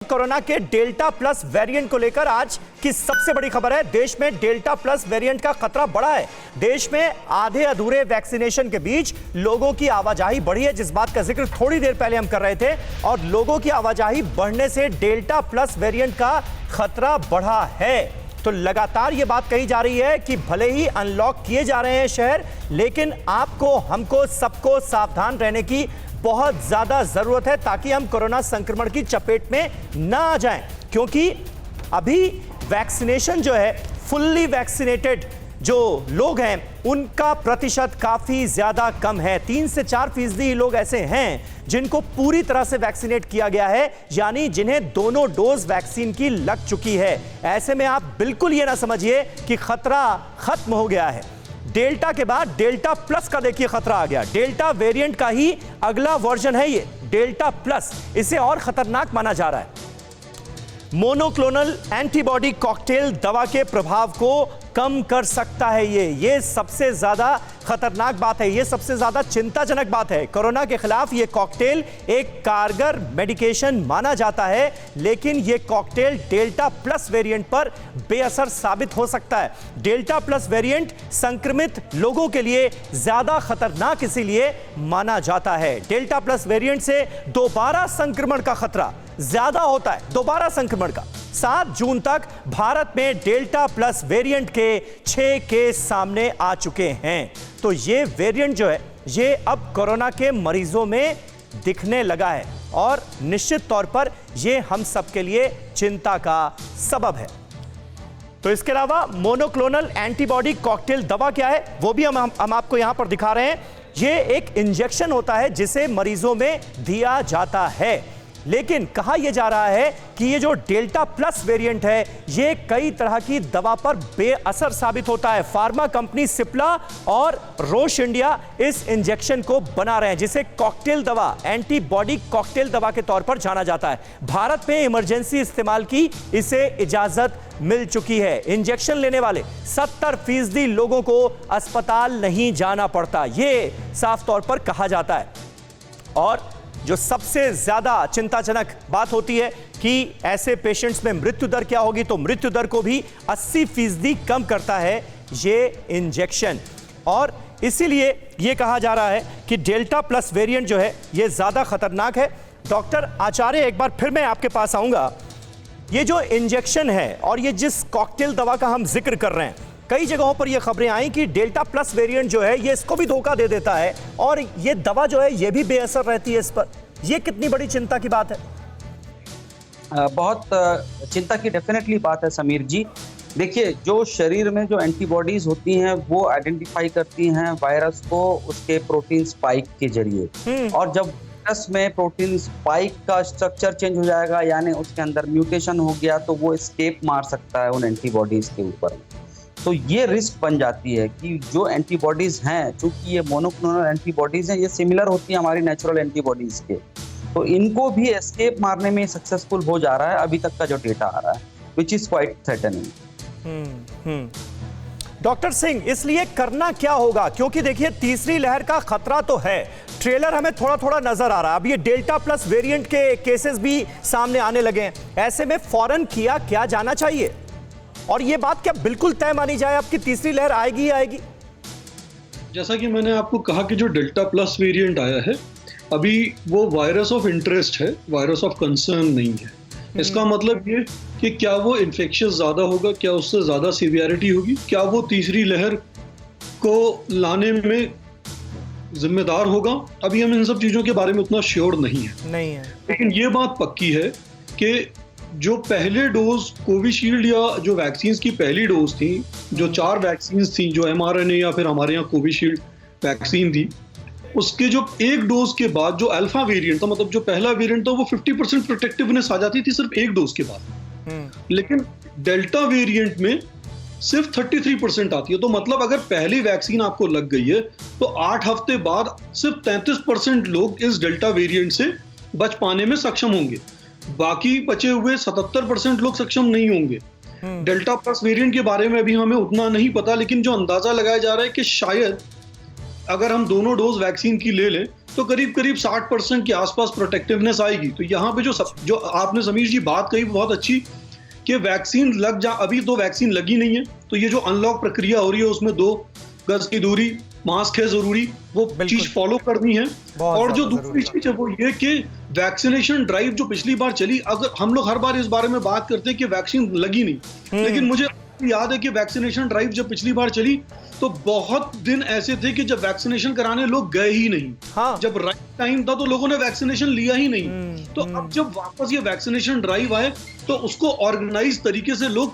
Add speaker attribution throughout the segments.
Speaker 1: Corona के delta plus variant को लेकर आज की सबसे बड़ी खबर है। देश में डेल्टा प्लस वेरिएंट का खतरा बढ़ा है। देश में आधे अधूरे वैक्सीनेशन के बीच लोगों की आवाजाही बढ़ी है, जिस बात का जिक्र थोड़ी देर पहले हम कर रहे थे। और लोगों की आवाजाही बढ़ने से डेल्टा प्लस वेरिएंट का खतरा बढ़ा है। तो लगातार ये बात कही जा रही है कि भले ही अनलॉक किए जा रहे हैं शहर, लेकिन आपको, हमको, सबको सावधान रहने की बहुत ज्यादा जरूरत है ताकि हम कोरोना संक्रमण की चपेट में ना आ जाएं। क्योंकि अभी वैक्सीनेशन जो है, फुल्ली वैक्सीनेटेड जो लोग हैं उनका प्रतिशत काफी ज्यादा कम है। 3 से 4% लोग ऐसे हैं जिनको पूरी तरह से वैक्सीनेट किया गया है, यानी जिन्हें दोनों डोज वैक्सीन की लग चुकी है। ऐसे में आप बिल्कुल ये ना समझिए कि खतरा खत्म हो गया है। डेल्टा के बाद डेल्टा प्लस का देखिए खतरा आ गया। डेल्टा वेरिएंट का ही अगला वर्जन है ये डेल्टा प्लस। इसे और खतरनाक माना जा रहा है। मोनोक्लोनल एंटीबॉडी कॉकटेल दवा के प्रभाव को कम कर सकता है ये सबसे ज्यादा खतरनाक बात है, ये सबसे ज्यादा चिंताजनक बात है। कोरोना के खिलाफ ये कॉकटेल एक कारगर मेडिकेशन माना जाता है, लेकिन ये कॉकटेल डेल्टा प्लस वेरिएंट पर बेअसर साबित हो सकता है। डेल्टा प्लस वेरिएंट संक्रमित लोगों के लिए ज्यादा खतरनाक इसीलिए माना जाता है। डेल्टा प्लस वेरिएंट से दोबारा संक्रमण का खतरा ज्यादा होता है, दोबारा संक्रमण का। 7 जून तक भारत में डेल्टा प्लस वेरिएंट के 6 केस सामने आ चुके हैं। तो ये वेरिएंट जो है, ये अब कोरोना के मरीजों में दिखने लगा है और निश्चित तौर पर ये हम सबके लिए चिंता का सबब है। तो इसके अलावा मोनोक्लोनल एंटीबॉडी कॉकटेल दवा क्या है वो भी हम आपको यहां पर दिखा रहे हैं। ये एक इंजेक्शन होता है जिसे मरीजों में दिया जाता है, लेकिन कहा यह जा रहा है कि ये जो डेल्टा प्लस वेरिएंट है ये कई तरह की दवा पर बेअसर साबित होता है। फार्मा कंपनी सिप्ला और रोश इंडिया इस इंजेक्शन को बना रहे हैं, जिसे कॉकटेल दवा, एंटीबॉडी कॉकटेल दवा के तौर पर जाना जाता है। भारत में इमरजेंसी इस्तेमाल की इसे इजाजत मिल चुकी है। इंजेक्शन लेने वाले 70% लोगों को अस्पताल नहीं जाना पड़ता, ये साफ तौर पर कहा जाता है। और जो सबसे ज्यादा चिंताजनक बात होती है कि ऐसे पेशेंट्स में मृत्यु दर क्या होगी, तो मृत्यु दर को भी 80% कम करता है ये इंजेक्शन। और इसीलिए ये कहा जा रहा है कि डेल्टा प्लस वेरिएंट जो है ये ज्यादा खतरनाक है। डॉक्टर आचार्य, एक बार फिर मैं आपके पास आऊंगा। ये जो इंजेक्शन है और ये जिस कॉकटेल दवा का हम जिक्र कर रहे हैं, कई जगहों पर ये खबरें आई कि डेल्टा प्लस वेरिएंट जो है ये इसको भी धोखा दे देता है और ये दवा जो है ये भी बेअसर रहती है इस पर। ये कितनी बड़ी चिंता की बात है?
Speaker 2: बहुत चिंता की डेफिनेटली बात है समीर जी। देखिए, जो शरीर में जो एंटीबॉडीज होती हैं वो आइडेंटिफाई करती हैं वायरस को उसके प्रोटीन स्पाइक के जरिए। और जब वायरस में प्रोटीन स्पाइक का स्ट्रक्चर चेंज हो जाएगा, यानी उसके अंदर म्यूटेशन हो गया, तो वो एस्केप मार सकता है उन एंटीबॉडीज के ऊपर। तो ये रिस्क बन जाती है कि जो एंटीबॉडीज हैं, चूंकि ये मोनोक्लोनल एंटीबॉडीज हैं, ये सिमिलर होती है हमारी नेचुरल एंटीबॉडीज के, तो इनको भी एस्केप मारने में सक्सेसफुल हो जा रहा है अभी तक का जो डेटा आ रहा है, which is quite threatening.
Speaker 1: Doctor Singh, इसलिए करना क्या होगा? क्योंकि देखिए, तीसरी लहर का खतरा तो है। ट्रेलर हमें थोड़ा थोड़ा नजर आ रहा है। अब ये डेल्टा प्लस वेरिएंट के केसेस भी सामने आने लगे हैं। ऐसे में फौरन किया क्या जाना चाहिए? और ये बात क्या बिल्कुल तय मानी जाए अब की तीसरी लहर आएगी ही आएगी?
Speaker 3: जैसा कि मैंने आपको कहा कि जो डेल्टा प्लस वेरिएंट आया है, अभी वो वायरस ऑफ इंटरेस्ट है, वायरस ऑफ कंसर्न नहीं है। इसका मतलब ये कि क्या वो इन्फेक्शियस ज़्यादा होगा, क्या उससे ज़्यादा सीवियरिटी होगी, क्या वो तीसरी लहर को लाने में जिम्मेदार होगा, अभी हम इन सब चीज़ों के बारे में उतना श्योर नहीं है। लेकिन ये बात पक्की है कि जो पहले डोज कोविशील्ड या जो वैक्सीन की पहली डोज थी, जो 4 वैक्सीन थी, जो mRNA या फिर हमारे यहाँ कोविशील्ड वैक्सीन थी, उसके जो एक डोज के बाद जो अल्फा वेरिएंट था, मतलब जो पहला वेरिएंट था, वो 50% प्रोटेक्टिवनेस आ जाती थी सिर्फ एक डोज के बाद। लेकिन डेल्टा वेरिएंट में सिर्फ 33% आती है। तो मतलब अगर पहली वैक्सीन आपको लग गई है तो 8 हफ्ते बाद सिर्फ 33% लोग इस डेल्टा वेरिएंट से बच पाने में सक्षम होंगे, बाकी बचे हुए 77% लोग सक्षम नहीं होंगे। डेल्टा प्लस वेरिएंट के बारे में भी हमें उतना नहीं पता, लेकिन जो अंदाजा लगाया जा रहा है कि शायद अगर हम दोनों डोज वैक्सीन की ले लें तो करीब करीब 60% के आसपास प्रोटेक्टिवनेस आएगी। तो यहाँ पे जो आपने समीर जी बात कही बहुत अच्छी, कि वैक्सीन लग जा, अभी तो वैक्सीन लगी नहीं है, तो ये जो अनलॉक प्रक्रिया हो रही है उसमें 2 गज की दूरी, मास्क है जरूरी, वो चीज फॉलो करनी है। और जो दूसरी चीज है वो ये कि वैक्सीनेशन ड्राइव जो पिछली बार चली, अगर हम लोग हर बार इस बारे में बात करते हैं कि वैक्सीन लगी नहीं, लेकिन मुझे याद है कि वैक्सीनेशन ड्राइव जब पिछली बार चली तो बहुत दिन ऐसे थे कि जब वैक्सीनेशन कराने लोग गए ही नहीं।
Speaker 1: हाँ।
Speaker 3: जब राइट टाइम था तो लोगों ने वैक्सीनेशन लिया ही नहीं। तो अब जब वापस ये वैक्सीनेशन ड्राइव आए तो उसको ऑर्गेनाइज तरीके से लोग,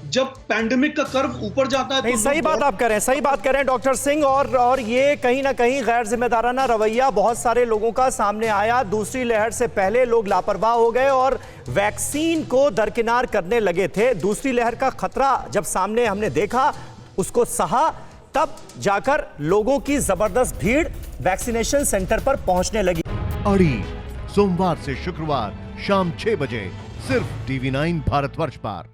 Speaker 3: जब पैंडेमिक का कर्व ऊपर जाता है
Speaker 1: नहीं, तो सही बात आप कह रहे हैं, सही बात कह रहे हैं डॉक्टर सिंह। और ये कहीं ना कहीं गैर जिम्मेदाराना रवैया बहुत सारे लोगों का सामने आया। दूसरी लहर से पहले लोग लापरवाह हो गए और वैक्सीन को दरकिनार करने लगे थे। दूसरी लहर का खतरा जब सामने हमने देखा, उसको सहा, तब जाकर लोगों की जबरदस्त भीड़ वैक्सीनेशन सेंटर पर पहुंचने लगी।
Speaker 4: अड़ी सोमवार से शुक्रवार शाम 6 बजे सिर्फ TV9 भारतवर्ष पर।